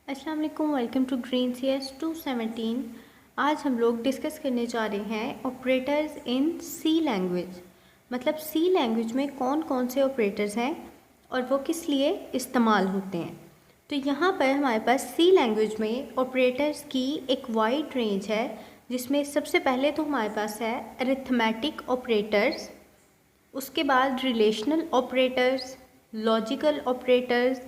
अस्सलाम वालेकुम, welcome to green CS 217। आज हम लोग डिस्कस करने जा रहे हैं ऑपरेटर्स इन सी लैंग्वेज। मतलब सी लैंग्वेज में कौन कौन से ऑपरेटर्स हैं और वो किस लिए इस्तेमाल होते हैं। तो यहाँ पर हमारे पास सी लैंग्वेज में ऑपरेटर्स की एक वाइड रेंज है, जिसमें सबसे पहले तो हमारे पास है अरिथमेटिक ऑपरेटर्स, उसके बाद relational operators, logical operators,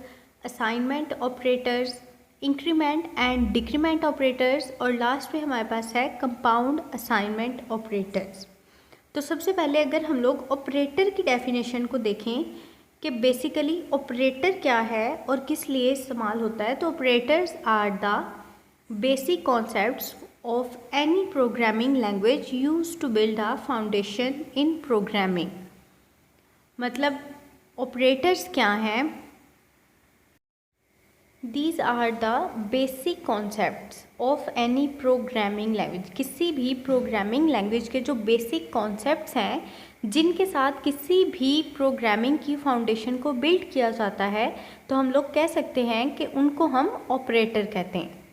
assignment operators, increment and decrement operators और लास्ट में हमारे पास है कंपाउंड असाइनमेंट ऑपरेटर्स। तो सबसे पहले अगर हम लोग ऑपरेटर की डेफिनेशन को देखें कि बेसिकली ऑपरेटर क्या है और किस लिए इस्तेमाल होता है, तो operators are the basic concepts of any programming language used to build a foundation in programming. मतलब ऑपरेटर्स क्या हैं? These are the basic concepts of any programming language. किसी भी प्रोग्रामिंग लैंग्वेज के जो बेसिक कॉन्सेप्ट्स हैं जिनके साथ किसी भी प्रोग्रामिंग की फाउंडेशन को बिल्ड किया जाता है, तो हम लोग कह सकते हैं कि उनको हम ऑपरेटर कहते हैं।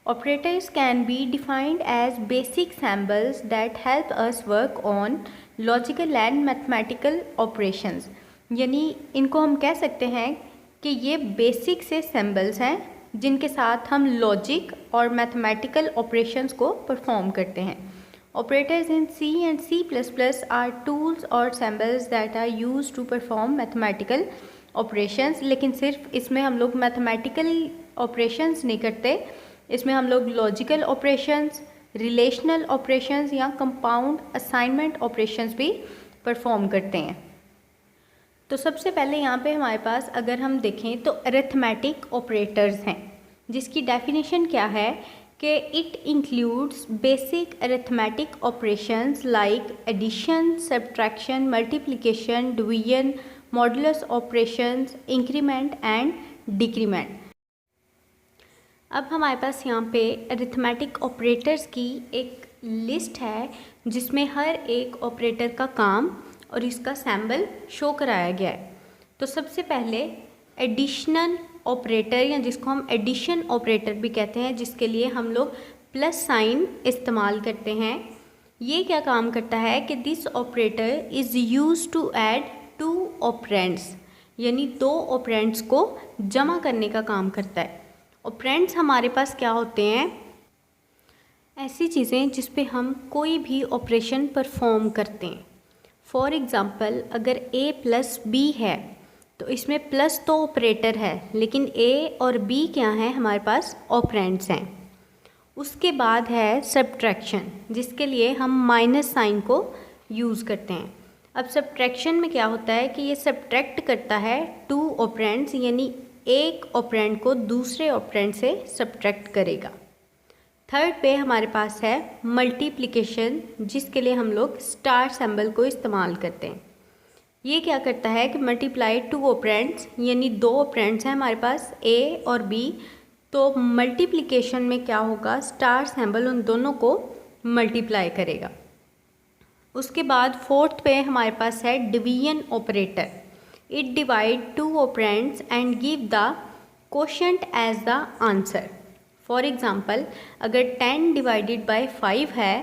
Operators can be defined as basic symbols that help us work on logical and mathematical operations। यानी इनको हम कह सकते हैं कि ये बेसिक से सिंबल्स हैं जिनके साथ हम लॉजिक और मैथमेटिकल ऑपरेशंस को परफॉर्म करते हैं। Operators in C and C++ are tools or symbols that are used to perform mathematical operations। लेकिन सिर्फ इसमें हम लोग मैथमेटिकल ऑपरेशंस नहीं करते, इसमें हम लोग लॉजिकल ऑपरेशंस, रिलेशनल ऑपरेशंस या कंपाउंड असाइनमेंट ऑपरेशंस भी परफॉर्म करते हैं। तो सबसे पहले यहाँ पे हमारे पास अगर हम देखें तो अरिथमेटिक ऑपरेटर्स हैं, जिसकी डेफिनेशन क्या है कि it includes basic arithmetic operations like addition, subtraction, multiplication, division, modulus operations, increment and decrement. अब हमारे पास यहाँ पे अरिथमेटिक ऑपरेटर्स की एक लिस्ट है जिसमें हर एक ऑपरेटर का काम और इसका सैम्बल शो कराया गया है। तो सबसे पहले एडिशनल ऑपरेटर या जिसको हम एडिशन ऑपरेटर भी कहते हैं, जिसके लिए हम लोग प्लस साइन इस्तेमाल करते हैं। ये क्या काम करता है कि this operator is use to add two operands, यानी दो ऑपरेंड्स को जमा करने का काम करता है। ऑपरेंड्स हमारे पास क्या होते हैं? ऐसी चीज़ें जिस पे हम कोई भी ऑपरेशन परफॉर्म करते हैं। फॉर एग्ज़ाम्पल, अगर a प्लस b है तो इसमें प्लस तो ऑपरेटर है, लेकिन a और b क्या हैं? हमारे पास ऑपरेंड्स हैं। उसके बाद है सब्ट्रैक्शन, जिसके लिए हम माइनस साइन को यूज़ करते हैं। अब सब्ट्रैक्शन में क्या होता है कि ये सब्ट्रैक्ट करता है टू ऑपरेंड्स, यानी एक ऑपरेंड को दूसरे ऑपरेंड से सब्ट्रैक्ट करेगा। थर्ड पे हमारे पास है मल्टीप्लिकेशन, जिसके लिए हम लोग स्टार सिंबल को इस्तेमाल करते हैं। ये क्या करता है कि मल्टीप्लाई टू ऑपरेंड्स, यानी दो ऑपरेंड्स हैं हमारे पास a और b, तो मल्टीप्लिकेशन में क्या होगा? स्टार सिंबल उन दोनों को मल्टीप्लाई करेगा। उसके बाद फोर्थ पे हमारे पास है division operator. It divide two operands and give the quotient as the answer। For example, अगर 10 divided by 5 है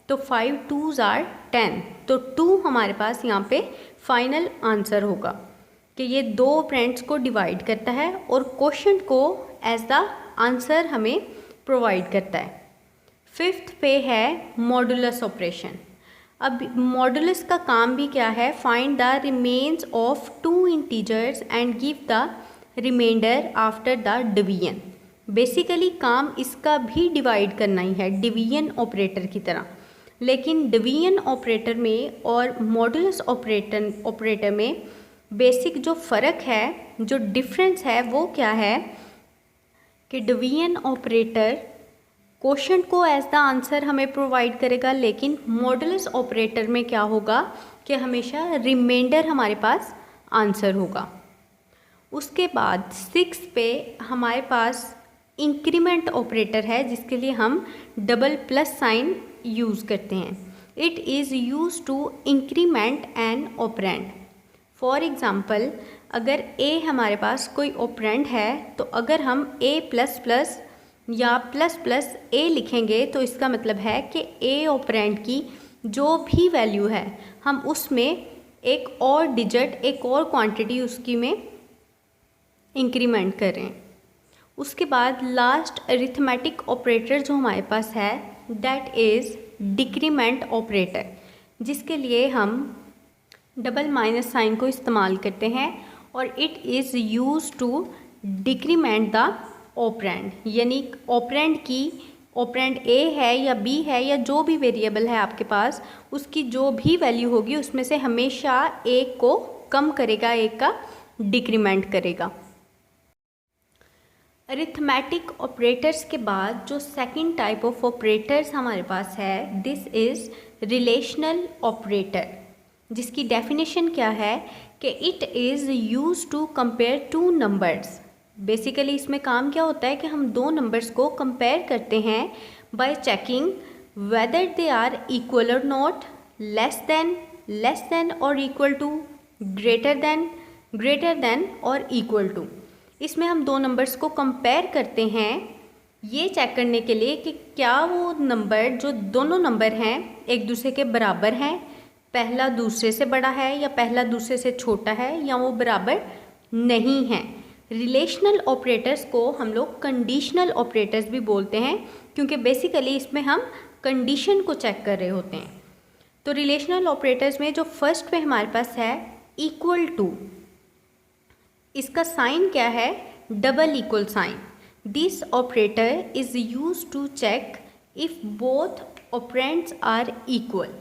तो 5 2s are 10, तो 2 हमारे पास यहाँ पे फाइनल आंसर होगा कि ये दो ऑपरेंड्स को डिवाइड करता है और क्वोशंट को एज द आंसर हमें प्रोवाइड करता है। फिफ्थ पे है मॉडुलस ऑपरेशन। अब मॉडुलस का काम भी क्या है? Find the remains of two integers and give the remainder after the division. Basically काम इसका भी डिवाइड करना ही है, डिवीजन ऑपरेटर की तरह। लेकिन डिवीजन ऑपरेटर में और मॉडुलस ऑपरेटर में बेसिक जो फ़र्क है, जो डिफरेंस है, वो क्या है कि डिवीजन ऑपरेटर क्वोशंट को एज द आंसर हमें प्रोवाइड करेगा, लेकिन मॉडुलस ऑपरेटर में क्या होगा कि हमेशा रिमाइंडर हमारे पास आंसर होगा। उसके बाद 6 पे हमारे पास इंक्रीमेंट ऑपरेटर है, जिसके लिए हम डबल प्लस साइन यूज़ करते हैं। It is use to increment an operand. For example, अगर a हमारे पास कोई ऑपरेंड है तो अगर हम a प्लस प्लस या प्लस प्लस a लिखेंगे तो इसका मतलब है कि a ऑपरेंड की जो भी वैल्यू है हम उसमें एक और डिजिट, एक और क्वांटिटी उसकी में इंक्रीमेंट करें। उसके बाद लास्ट अरिथमेटिक ऑपरेटर जो हमारे पास है दैट इज़ डिक्रीमेंट ऑपरेटर, जिसके लिए हम डबल माइनस साइन को इस्तेमाल करते हैं और it is use to decrement the operand, यानी ऑपरेंड की ऑपरेंड ए है या बी है या जो भी वेरिएबल है आपके पास, उसकी जो भी वैल्यू होगी उसमें से हमेशा एक को कम करेगा, एक का डिक्रीमेंट करेगा। अरिथमेटिक ऑपरेटर्स के बाद जो सेकंड टाइप ऑफ ऑपरेटर्स हमारे पास है दिस इज़ रिलेशनल ऑपरेटर, जिसकी डेफिनेशन क्या है कि it is use to compare two numbers. Basically इसमें काम क्या होता है कि हम दो नंबर्स को कंपेयर करते हैं by checking whether they are equal और नॉट, लेस देन और इक्वल टू, ग्रेटर देन और इक्वल टू। इसमें हम दो नंबर्स को कंपेयर करते हैं ये चेक करने के लिए कि क्या वो नंबर, जो दोनों नंबर हैं, एक दूसरे के बराबर हैं, पहला दूसरे से बड़ा है या पहला दूसरे से छोटा है या वो बराबर नहीं है। रिलेशनल ऑपरेटर्स को हम लोग कंडीशनल ऑपरेटर्स भी बोलते हैं क्योंकि बेसिकली इसमें हम कंडीशन को चेक कर रहे होते हैं। तो रिलेशनल ऑपरेटर्स में जो फर्स्ट पे हमारे पास है इक्वल टू, इसका साइन क्या है, double equal sign. This operator is use to check if both operands are equal,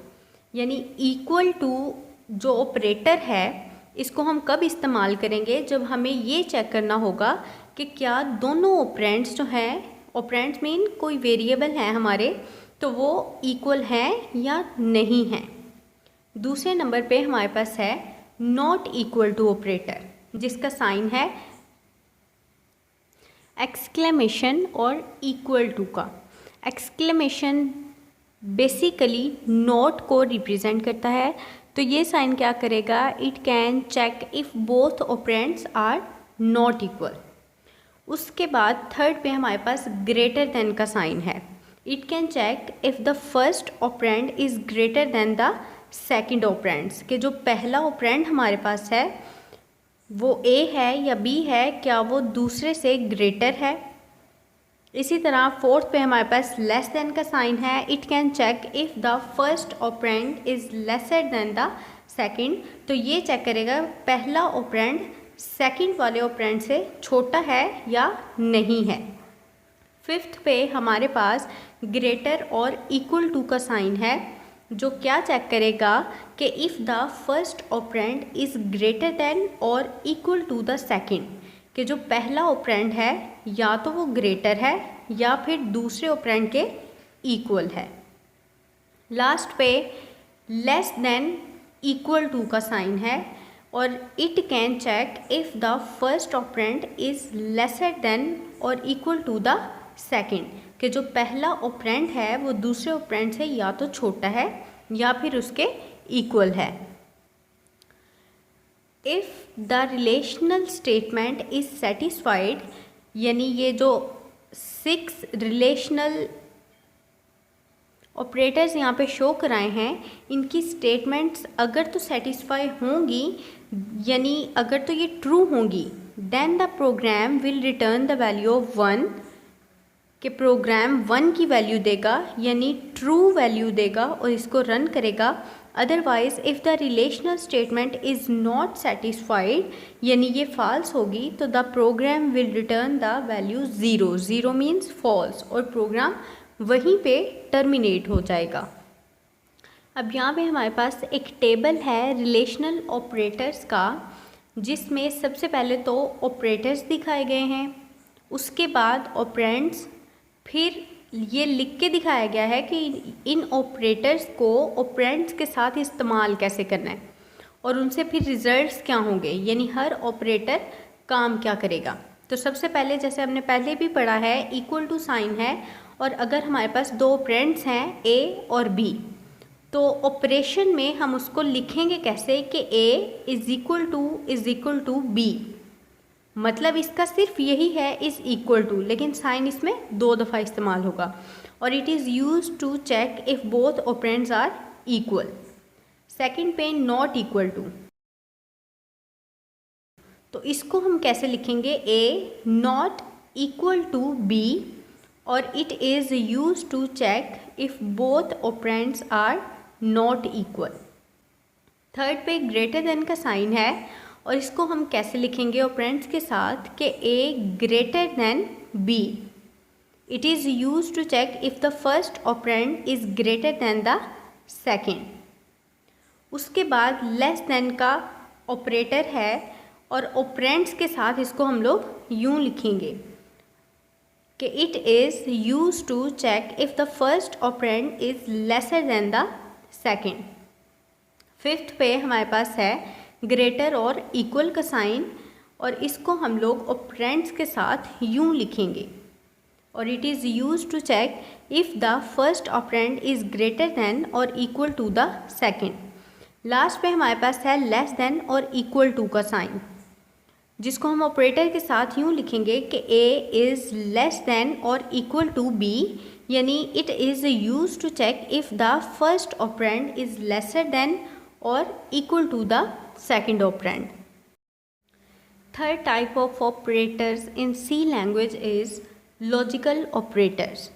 यानी इक्वल टू जो ऑपरेटर है इसको हम कब इस्तेमाल करेंगे, जब हमें ये चेक करना होगा कि क्या दोनों ऑपरेंड्स जो हैं, ऑपरेंड्स मीन कोई वेरिएबल हैं हमारे, तो वो इक्वल हैं या नहीं हैं। दूसरे नंबर पे हमारे पास है नॉट इक्वल टू ऑपरेटर, जिसका साइन है एक्सक्लेमेशन और इक्वल टू का। एक्सक्लेमेशन बेसिकली नॉट को रिप्रेजेंट करता है, तो ये साइन क्या करेगा, it can check if both operands are not equal. उसके बाद थर्ड पे हमारे पास ग्रेटर देन का साइन है। It can check if the first operand is greater than the second operands, कि जो पहला ऑपरेंड हमारे पास है वो ए है या बी है, क्या वो दूसरे से ग्रेटर है। इसी तरह फोर्थ पे हमारे पास लेस देन का साइन है। It can check if the first operand is lesser than the second, तो ये चेक करेगा पहला ऑपरेंड सेकंड वाले ऑपरेंड से छोटा है या नहीं है। फिफ्थ पे हमारे पास ग्रेटर और इक्वल टू का साइन है, जो क्या चेक करेगा कि if the first operand is greater than और इक्वल टू द सेकंड, कि जो पहला ऑपरेंड है या तो वो ग्रेटर है या फिर दूसरे ऑपरेंड के इक्वल है। लास्ट पे लेस देन इक्वल टू का साइन है और it can check if the first operand is lesser than और इक्वल टू द सेकंड, कि जो पहला ऑपरेंड है वो दूसरे ऑपरेंड से या तो छोटा है या फिर उसके इक्वल है। If the relational statement is satisfied, यानी ये जो 6 रिलेशनल ऑपरेटर्स यहाँ पे शो कराए हैं, इनकी स्टेटमेंट्स अगर तो सेटिस्फाई होंगी, यानी अगर तो ये ट्रू होंगी, then the program will return the value of 1, कि प्रोग्राम 1 की वैल्यू देगा, यानी ट्रू वैल्यू देगा और इसको रन करेगा। Otherwise if the relational statement is not satisfied, यानी ये फॉल्स होगी, तो the program will return the value 0। 0 means false और प्रोग्राम वहीं पे टर्मिनेट हो जाएगा। अब यहाँ पे हमारे पास एक टेबल है रिलेशनल ऑपरेटर्स का, जिसमें सबसे पहले तो ऑपरेटर्स दिखाए गए हैं, उसके बाद ऑपरेंड्स, फिर ये लिख के दिखाया गया है कि इन ऑपरेटर्स को ऑपरेंड्स के साथ इस्तेमाल कैसे करना है और उनसे फिर रिजल्ट्स क्या होंगे, यानी हर ऑपरेटर काम क्या करेगा। तो सबसे पहले जैसे हमने पहले भी पढ़ा है इक्वल टू साइन है, और अगर हमारे पास दो ऑपरेंड्स हैं ए और बी, तो ऑपरेशन में हम उसको लिखेंगे कैसे कि a is equal to b, मतलब इसका सिर्फ यही है इज़ इक्वल टू, लेकिन साइन इसमें 2 दफ़ा इस्तेमाल होगा। और it is use to check if both operands are equal. Second पे नॉट इक्वल टू, तो इसको हम कैसे लिखेंगे, a not equal to b, और it is use to check if both operands are not equal. Third पे greater than का sign है, और इसको हम कैसे लिखेंगे ऑपरेंड्स के साथ कि a greater than b। It is use to check if the first operand is greater than the second. उसके बाद लेस देन का ऑपरेटर है, और ऑपरेंड्स के साथ इसको हम लोग यूँ लिखेंगे कि it is use to check if the first operand is lesser than the second. Fifth पे हमारे पास है ग्रेटर और इक्वल का साइन, और इसको हम लोग ऑपरेंड्स के साथ यूँ लिखेंगे, और it is use to check if the first operand is greater than और equal to the second. Last पे हमारे पास है लेस देन और इक्वल टू का साइन, जिसको हम ऑपरेटर के साथ यूँ लिखेंगे कि a इज़ लेस देन और इक्वल टू b, यानी it is use to check if the first operand is lesser than और equal to the second operand. Third type of operators in C language is logical operators.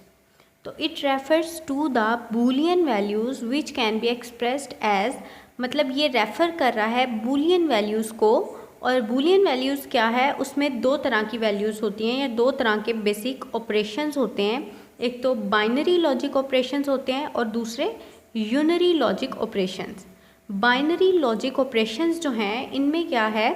तो it refers to the Boolean values which can be expressed as, मतलब ये refer कर रहा है Boolean values को। और Boolean values क्या है, उसमें 2 तरह की वैल्यूज़ होती हैं या 2 तरह के बेसिक ऑपरेशंस होते हैं। एक तो बाइनरी लॉजिक ऑपरेशंस होते हैं और दूसरे unary logic operations. Binary logic operations जो हैं इनमें क्या है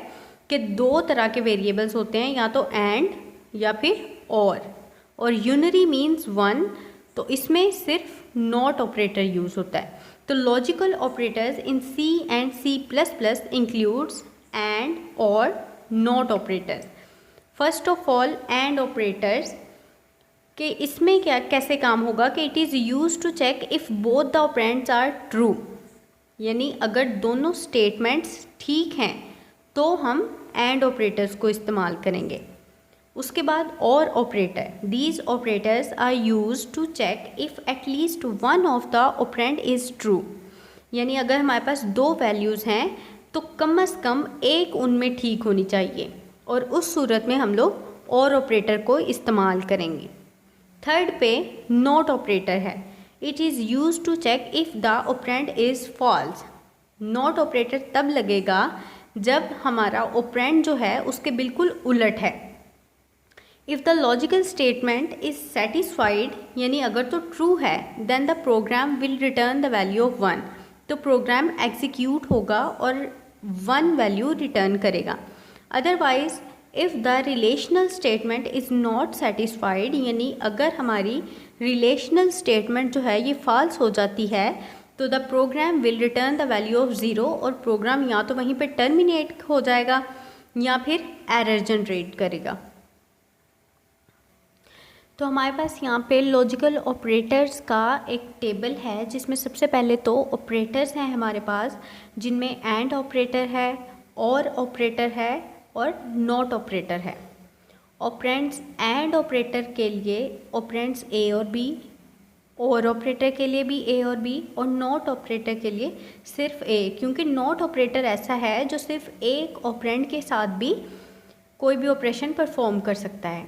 कि 2 तरह के वेरिएबल्स होते हैं, या तो एंड या फिर और यूनरी मीन्स 1, तो इसमें सिर्फ नॉट ऑपरेटर यूज़ होता है। तो logical operators in C and C++ includes and और not operators. First of all and operators कि इसमें क्या कैसे काम होगा कि it is use to check if both the operands are true, यानी अगर दोनों स्टेटमेंट्स ठीक हैं तो हम एंड ऑपरेटर्स को इस्तेमाल करेंगे। उसके बाद और operator, these operators are use to check if at least one of the operand is true, यानी अगर हमारे पास 2 वैल्यूज़ हैं तो कम से कम एक उनमें ठीक होनी चाहिए, और उस सूरत में हम लोग और ऑपरेटर को इस्तेमाल करेंगे। थर्ड पे नॉट ऑपरेटर है, it is use to check if the operand is false. Not operator तब लगेगा जब हमारा ऑपरेंड जो है उसके बिल्कुल उलट है। If the logical statement is satisfied, यानी अगर तो ट्रू है, then the program will return the value of 1, तो प्रोग्राम एग्जीक्यूट होगा और 1 वैल्यू रिटर्न करेगा। Otherwise if the relational statement is not satisfied, यानी अगर हमारी रिलेशनल स्टेटमेंट जो है ये फॉल्स हो जाती है, तो the program will return the value of 0, और प्रोग्राम या तो वहीं पे टर्मिनेट हो जाएगा या फिर एरर जनरेट करेगा। तो हमारे पास यहाँ पे लॉजिकल ऑपरेटर्स का एक टेबल है, जिसमें सबसे पहले तो ऑपरेटर्स हैं हमारे पास, जिनमें एंड ऑपरेटर है, और ऑपरेटर है, और नॉट ऑपरेटर है। ऑपरेंड्स एंड ऑपरेटर के लिए ऑपरेंड्स A और B, और ऑपरेटर के लिए भी A और B, और नॉट ऑपरेटर के लिए सिर्फ A, क्योंकि नॉट ऑपरेटर ऐसा है जो सिर्फ एक ऑपरेंड के साथ भी कोई भी ऑपरेशन परफॉर्म कर सकता है।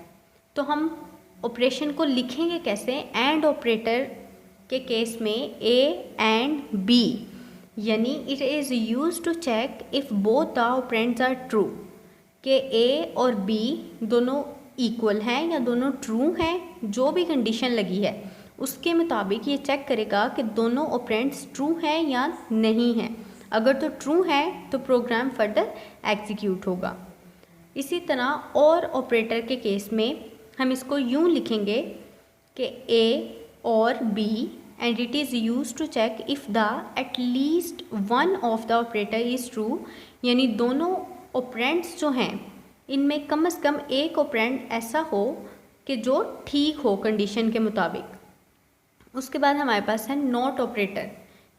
तो हम ऑपरेशन को लिखेंगे कैसे, एंड ऑपरेटर के केस में A एंड B, यानी it is use to check if both the operands are true, कि A और B दोनों इक्वल हैं या दोनों ट्रू हैं, जो भी कंडीशन लगी है उसके मुताबिक ये चेक करेगा कि दोनों ऑपरेंड्स ट्रू हैं या नहीं हैं। अगर तो ट्रू है तो प्रोग्राम फर्दर एग्जीक्यूट होगा। इसी तरह और ऑपरेटर के केस में हम इसको यूँ लिखेंगे कि A और B and it is use to check if the at least one of the operator is true, यानी दोनों ऑपरेंड्स जो हैं इनमें कम से कम एक ऑपरेंड ऐसा हो कि जो ठीक हो कंडीशन के मुताबिक। उसके बाद हमारे पास है नॉट ऑपरेटर,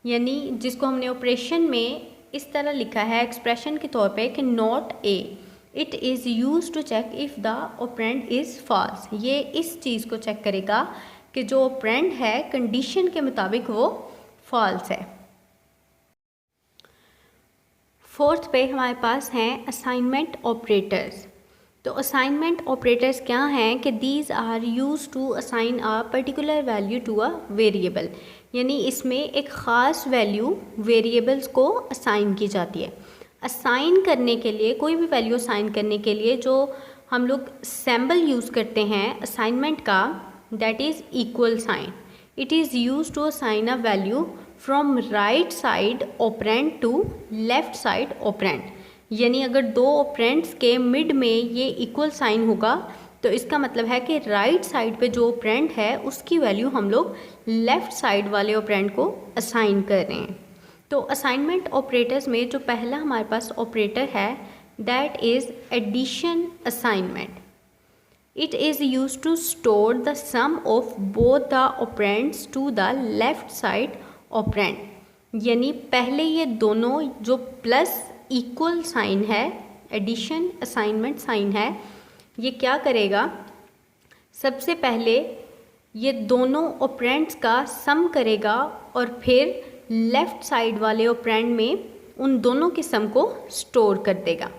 यानी जिसको हमने ऑपरेशन में इस तरह लिखा है एक्सप्रेशन के तौर पे कि not A, it is use to check if the operand is false. ये इस चीज़ को चेक करेगा कि जो ऑपरेंड है कंडीशन के मुताबिक वो फॉल्स है। फोर्थ पे हमारे पास हैं असाइनमेंट ऑपरेटर्स। तो असाइनमेंट ऑपरेटर्स क्या हैं कि these are use to assign a particular value to a variable, यानी इसमें एक ख़ास वैल्यू वेरिएबल्स को असाइन की जाती है। असाइन करने के लिए, कोई भी वैल्यू असाइन करने के लिए जो हम लोग सिंबल यूज़ करते हैं असाइनमेंट का, that is equal sign. It is use to assign a value from right side operand to left side operand. यानी अगर दो ऑपरेंड्स के मिड में ये इक्वल साइन होगा तो इसका मतलब है कि राइट साइड पे जो ऑपरेंड है उसकी वैल्यू हम लोग लेफ़्ट साइड वाले ऑपरेंड को असाइन कर रहे हैं। तो असाइनमेंट ऑपरेटर्स में जो पहला हमारे पास ऑपरेटर है that is addition assignment. It is use to store the sum of both the operands to the left side operand. यानी पहले ये दोनों जो प्लस इक्वल साइन है, एडिशन असाइनमेंट साइन है, ये क्या करेगा, सबसे पहले ये दोनों ऑपरेंड्स का सम करेगा और फिर लेफ़्ट साइड वाले ऑपरेंड में उन दोनों के सम को स्टोर कर देगा।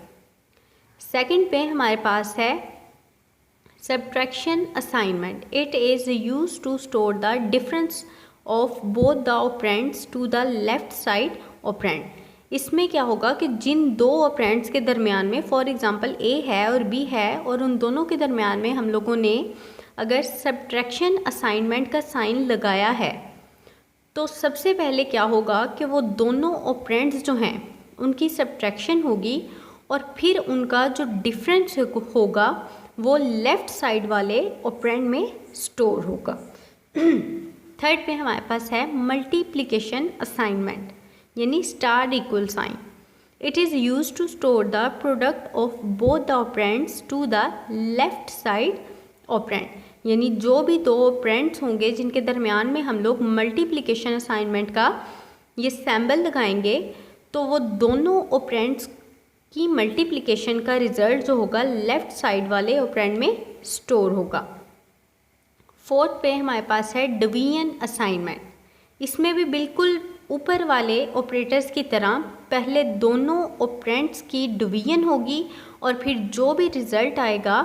सेकंड पे हमारे पास है subtraction assignment. It is use to store the difference of both the operands to the left side operand. इसमें क्या होगा कि जिन दो ऑपरेंड्स के दरमियान में, फॉर एग्ज़ाम्पल ए है और बी है, और उन दोनों के दरमियान में हम लोगों ने अगर सब्ट्रैक्शन असाइनमेंट का साइन लगाया है तो सबसे पहले क्या होगा कि वो दोनों ऑपरेंड्स जो हैं उनकी सब्ट्रैक्शन होगी और फिर उनका जो डिफरेंस होगा वो लेफ़्ट साइड वाले ऑपरेंड में स्टोर होगा। थर्ड पे हमारे पास है मल्टीप्लिकेशन असाइनमेंट, यानी star equal sign. It is use to store the product of both the operands to the left side operand. यानी जो भी दो ऑपरेंड्स होंगे जिनके दरमियान में हम लोग मल्टीप्लिकेशन असाइनमेंट का ये सैम्बल लगाएंगे तो वो दोनों ऑपरेंड्स की मल्टीप्लिकेशन का रिज़ल्ट जो होगा लेफ़्ट साइड वाले ऑपरेंड में स्टोर होगा। फोर्थ पे हमारे पास है डिवीजन असाइनमेंट। इसमें भी बिल्कुल ऊपर वाले ऑपरेटर्स की तरह पहले दोनों ऑपरेंड्स की डिवीजन होगी और फिर जो भी रिज़ल्ट आएगा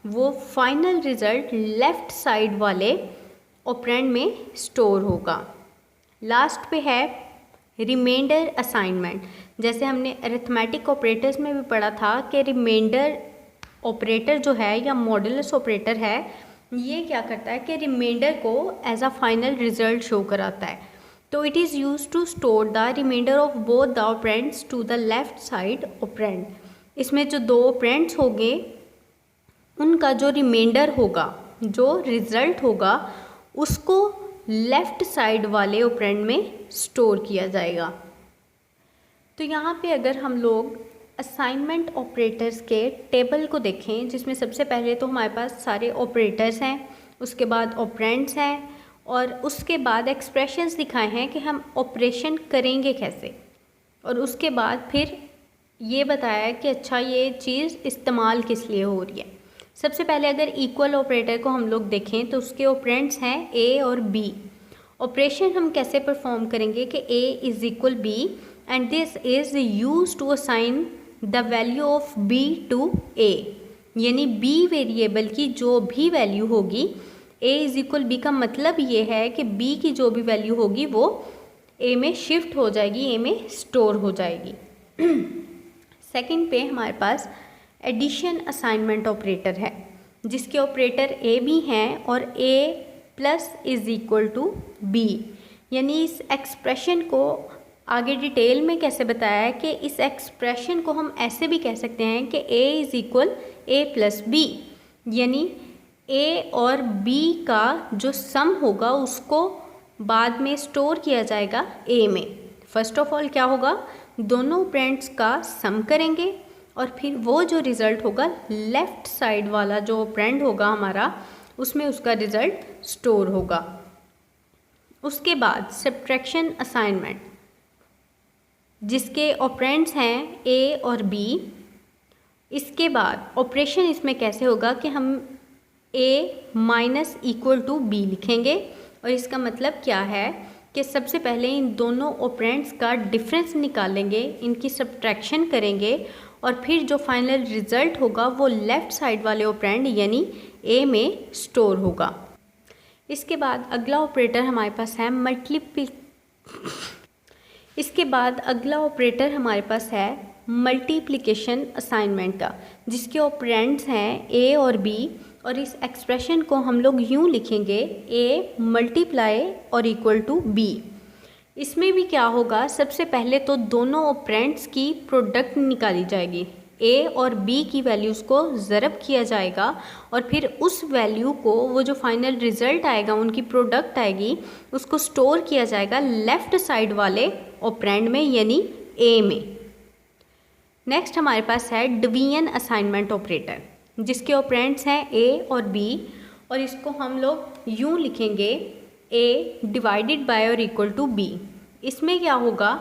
वो फाइनल रिज़ल्ट लेफ़्ट साइड वाले ऑपरेंड में स्टोर होगा। लास्ट पे है रिमाइंडर असाइनमेंट। जैसे हमने अरिथमेटिक ऑपरेटर्स में भी पढ़ा था कि रिमाइंडर ऑपरेटर जो है या मॉडुलस ऑपरेटर है, ये क्या करता है कि रिमाइंडर को as a final result show कराता है। तो it is use to store the remainder of both the operands to the left side operand. इसमें जो दो ऑपरेंड्स होंगे उनका जो रिमाइंडर होगा, जो रिज़ल्ट होगा, उसको लेफ़्ट साइड वाले ऑपरेंड में स्टोर किया जाएगा। तो यहाँ पे अगर हम लोग असाइनमेंट ऑपरेटर्स के टेबल को देखें, जिसमें सबसे पहले तो हमारे पास सारे ऑपरेटर्स हैं, उसके बाद ऑपरेंड्स हैं और उसके बाद एक्सप्रेशंस दिखाए हैं कि हम ऑपरेशन करेंगे कैसे, और उसके बाद फिर ये बताया कि अच्छा ये चीज़ इस्तेमाल किस लिए हो रही है। सबसे पहले अगर इक्वल ऑपरेटर को हम लोग देखें तो उसके ऑपरेंड्स हैं ए और बी। ऑपरेशन हम कैसे परफॉर्म करेंगे कि A is equal B and this is use to assign the value of B to A. यानी बी वेरिएबल की जो भी वैल्यू होगी, ए इज़ इक्वल बी का मतलब ये है कि बी की जो भी वैल्यू होगी वो ए में शिफ्ट हो जाएगी, ए में स्टोर हो जाएगी। सेकंड पे हमारे पास एडिशन असाइनमेंट ऑपरेटर है, जिसके ऑपरेटर ए भी हैं और A plus is equal to B. यानी इस एक्सप्रेशन को आगे डिटेल में कैसे बताया है कि इस एक्सप्रेशन को हम ऐसे भी कह सकते हैं कि A is equal A plus B. यानी ए और बी का जो सम होगा उसको बाद में स्टोर किया जाएगा ए में। फर्स्ट ऑफ ऑल क्या होगा, दोनों ऑपरेंड्स का सम करेंगे और फिर वो जो रिज़ल्ट होगा लेफ़्ट साइड वाला जो ऑपरेंड होगा हमारा, उसमें उसका रिज़ल्ट स्टोर होगा। उसके बाद सब्ट्रैक्शन असाइनमेंट, जिसके ऑपरेंड्स हैं ए और बी। इसके बाद ऑपरेशन इसमें कैसे होगा कि हम ए माइनस इक्वल टू बी लिखेंगे, और इसका मतलब क्या है कि सबसे पहले इन दोनों ऑपरेंड्स का डिफरेंस निकालेंगे, इनकी सब्ट्रैक्शन करेंगे, और फिर जो फाइनल रिजल्ट होगा वो लेफ़्ट साइड वाले ऑपरेंड यानी ए में स्टोर होगा। इसके बाद अगला ऑपरेटर हमारे पास है मल्टीप्लिकेशन असाइनमेंट का, जिसके ऑपरेंड्स हैं ए और बी, और इस एक्सप्रेशन को हम लोग यूँ लिखेंगे ए मल्टीप्लाई और इक्वल टू बी। इसमें भी क्या होगा, सबसे पहले तो दोनों ऑपरेंड्स की प्रोडक्ट निकाली जाएगी, ए और बी की वैल्यूज़ को ज़रब किया जाएगा, और फिर उस वैल्यू को, वो जो फाइनल रिज़ल्ट आएगा, उनकी प्रोडक्ट आएगी, उसको स्टोर किया जाएगा लेफ़्ट साइड वाले ऑपरेंड में यानी ए में। नेक्स्ट हमारे पास है डिवीजन असाइनमेंट ऑपरेटर, जिसके ऑपरेंड्स हैं ए और बी, और इसको हम लोग यूँ लिखेंगे ए डिवाइडेड बाय और इक्वल टू बी। इसमें क्या होगा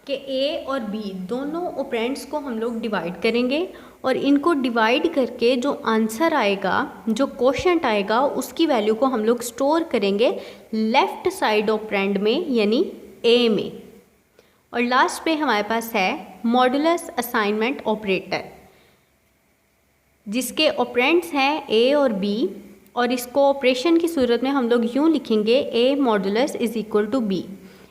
कि ए और बी दोनों ऑपरेंड्स को हम लोग डिवाइड करेंगे, और इनको डिवाइड करके जो आंसर आएगा, जो क्वोशंट आएगा, उसकी वैल्यू को हम लोग स्टोर करेंगे लेफ़्ट साइड ऑपरेंड में यानी ए में। और लास्ट पे हमारे पास है मॉडुलस असाइनमेंट ऑपरेटर, जिसके ऑपरेंड्स हैं ए और बी, और इसको ऑपरेशन की सूरत में हम लोग यूँ लिखेंगे A modulus is equal to B.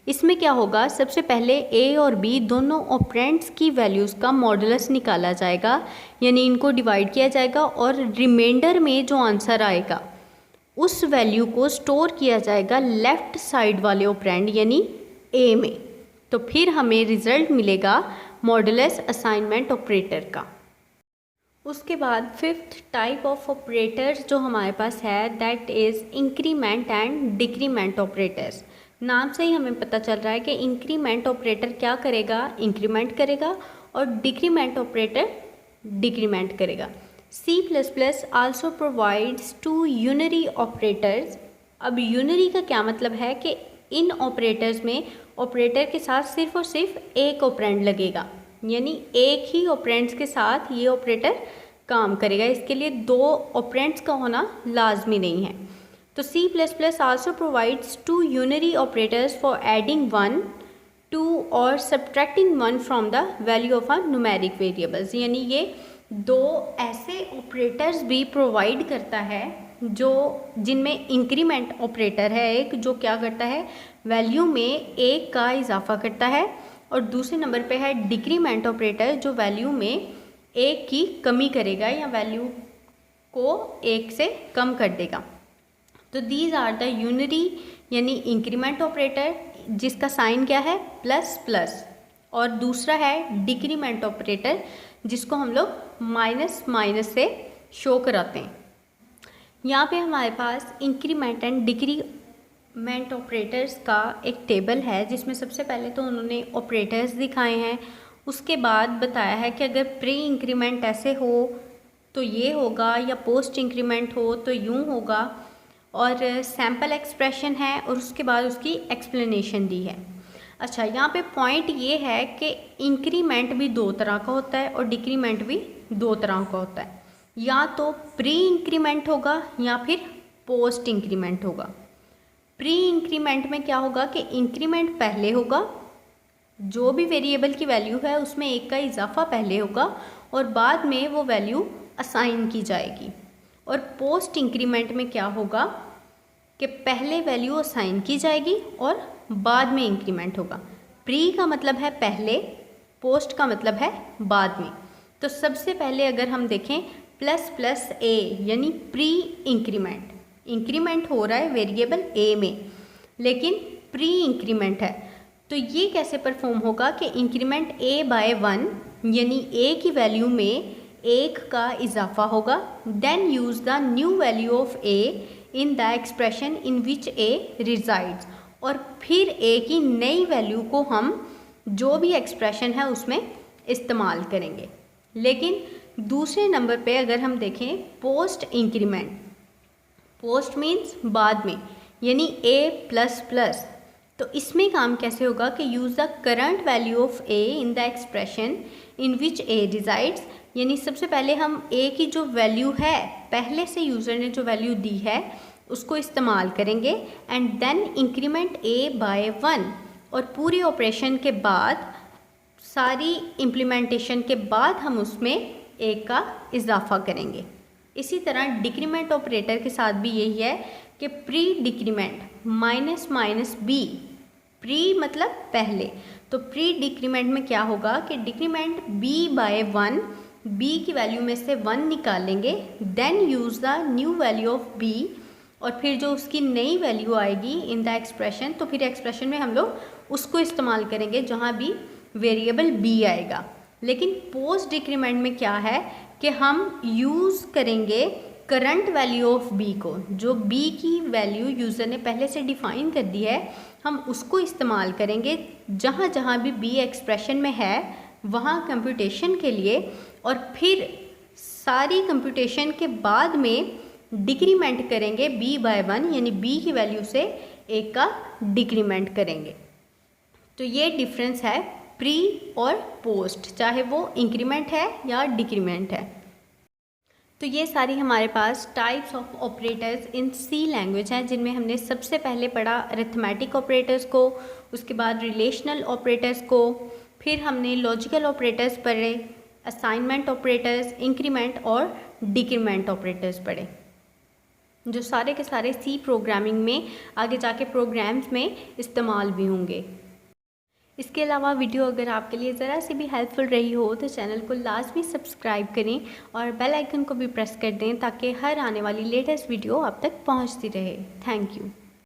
इसमें क्या होगा, सबसे पहले ए और बी दोनों ऑपरेंड्स की वैल्यूज़ का मॉडुलस निकाला जाएगा, यानी इनको डिवाइड किया जाएगा, और रिमाइंडर में जो आंसर आएगा उस वैल्यू को स्टोर किया जाएगा लेफ़्ट साइड वाले ऑपरेंड यानी ए में। तो फिर हमें रिज़ल्ट मिलेगा मॉडुलस असाइनमेंट ऑपरेटर का। उसके बाद फिफ्थ टाइप ऑफ ऑपरेटर्स जो हमारे पास है, that is increment and decrement operators. नाम से ही हमें पता चल रहा है कि इंक्रीमेंट ऑपरेटर क्या करेगा, इंक्रीमेंट करेगा, और डिक्रीमेंट ऑपरेटर डिक्रीमेंट करेगा। C++ also provides two unary operators. अब यूनरी का क्या मतलब है कि इन ऑपरेटर्स में ऑपरेटर के साथ सिर्फ और सिर्फ एक ऑपरेंड लगेगा, यानी एक ही ऑपरेंड्स के साथ ये ऑपरेटर काम करेगा। इसके लिए दो ऑपरेंड्स का होना लाजमी नहीं है। तो C++ also provides two unary operators for adding 1 to और subtracting 1 from the value of a numeric variables, यानी ये दो ऐसे ऑपरेटर्स भी प्रोवाइड करता है जो जिनमें इंक्रीमेंट ऑपरेटर है एक, जो क्या करता है, वैल्यू में एक का इजाफा करता है, और दूसरे नंबर पे है डिक्रीमेंट ऑपरेटर जो वैल्यू में एक की कमी करेगा या वैल्यू को एक से कम कर देगा। तो दीज आर द यूनरी यानी इंक्रीमेंट ऑपरेटर, जिसका साइन क्या है प्लस प्लस, और दूसरा है डिक्रीमेंट ऑपरेटर जिसको हम लोग माइनस माइनस से शो कराते हैं। यहाँ पे हमारे पास इंक्रीमेंट एंड डिक्रीमेंट ऑपरेटर्स का एक टेबल है, जिसमें सबसे पहले तो उन्होंने ऑपरेटर्स दिखाए हैं, उसके बाद बताया है कि अगर प्री इंक्रीमेंट ऐसे हो तो ये होगा, या पोस्ट इंक्रीमेंट हो तो यूँ होगा, और सैम्पल एक्सप्रेशन है, और उसके बाद उसकी एक्सप्लेनेशन दी है। अच्छा, यहाँ पे पॉइंट ये है कि इंक्रीमेंट भी दो तरह का होता है और डिक्रीमेंट भी दो तरह का होता है, या तो प्री इंक्रीमेंट होगा या फिर पोस्ट इंक्रीमेंट होगा। प्री इंक्रीमेंट में क्या होगा कि इंक्रीमेंट पहले होगा, जो भी वेरिएबल की वैल्यू है उसमें एक का इजाफा पहले होगा और बाद में वो वैल्यू असाइन की जाएगी। और पोस्ट इंक्रीमेंट में क्या होगा कि पहले वैल्यू असाइन की जाएगी और बाद में इंक्रीमेंट होगा। प्री का मतलब है पहले, पोस्ट का मतलब है बाद में। तो सबसे पहले अगर हम देखें प्लस प्लस ए यानी प्री इंक्रीमेंट, इंक्रीमेंट हो रहा है वेरिएबल ए में लेकिन प्री इंक्रीमेंट है, तो ये कैसे परफॉर्म होगा कि इंक्रीमेंट ए बाय 1 यानी ए की वैल्यू में एक का इजाफा होगा, then use the new value of A in the expression in which A resides, और फिर ए की नई वैल्यू को हम जो भी एक्सप्रेशन है उसमें इस्तेमाल करेंगे। लेकिन दूसरे नंबर पे अगर हम देखें पोस्ट इंक्रीमेंट, पोस्ट मीन्स बाद में, यानी ए प्लस प्लस, तो इसमें काम कैसे होगा कि use the current value of A in the expression in which A decides, यानी सबसे पहले हम ए की जो वैल्यू है, पहले से यूज़र ने जो वैल्यू दी है उसको इस्तेमाल करेंगे and then increment A by 1, और पूरी ऑपरेशन के बाद, सारी इम्प्लीमेंटेशन के बाद हम उसमें ए का इजाफा करेंगे। इसी तरह डिक्रीमेंट ऑपरेटर के साथ भी यही है कि pre decrement minus minus B, pre मतलब पहले, तो प्री डिक्रीमेंट में क्या होगा कि डिक्रीमेंट बी बाय 1, बी की वैल्यू में से 1 निकालेंगे, then use the new value of B, और फिर जो उसकी नई वैल्यू आएगी इन द एक्सप्रेशन, तो फिर एक्सप्रेशन में हम लोग उसको इस्तेमाल करेंगे जहाँ भी वेरिएबल बी आएगा। लेकिन पोस्ट डिक्रीमेंट में क्या है कि हम यूज़ करेंगे करंट वैल्यू ऑफ बी को, जो बी की वैल्यू यूज़र ने पहले से डिफ़ाइन कर दी है, हम उसको इस्तेमाल करेंगे जहाँ जहाँ भी बी एक्सप्रेशन में है वहाँ कंप्यूटेशन के लिए, और फिर सारी कंप्यूटेशन के बाद में डिक्रीमेंट करेंगे बी बाय 1, यानी बी की वैल्यू से ए का डिक्रीमेंट करेंगे। तो ये डिफरेंस है प्री और पोस्ट, चाहे वो इंक्रीमेंट है या डिक्रीमेंट है। तो ये सारी हमारे पास types of operators in C language हैं, जिनमें हमने सबसे पहले पढ़ा अरिथमेटिक ऑपरेटर्स को, उसके बाद रिलेशनल ऑपरेटर्स को, फिर हमने लॉजिकल ऑपरेटर्स पढ़े, असाइनमेंट ऑपरेटर्स, इंक्रीमेंट और डिक्रीमेंट ऑपरेटर्स पढ़े, जो सारे के सारे सी प्रोग्रामिंग में आगे जाके प्रोग्राम्स में इस्तेमाल भी होंगे। इसके अलावा वीडियो अगर आपके लिए ज़रा सी भी हेल्पफुल रही हो तो चैनल को लाजमी सब्सक्राइब करें और बेल आइकन को भी प्रेस कर दें ताकि हर आने वाली लेटेस्ट वीडियो आप तक पहुंचती रहे। Thank you.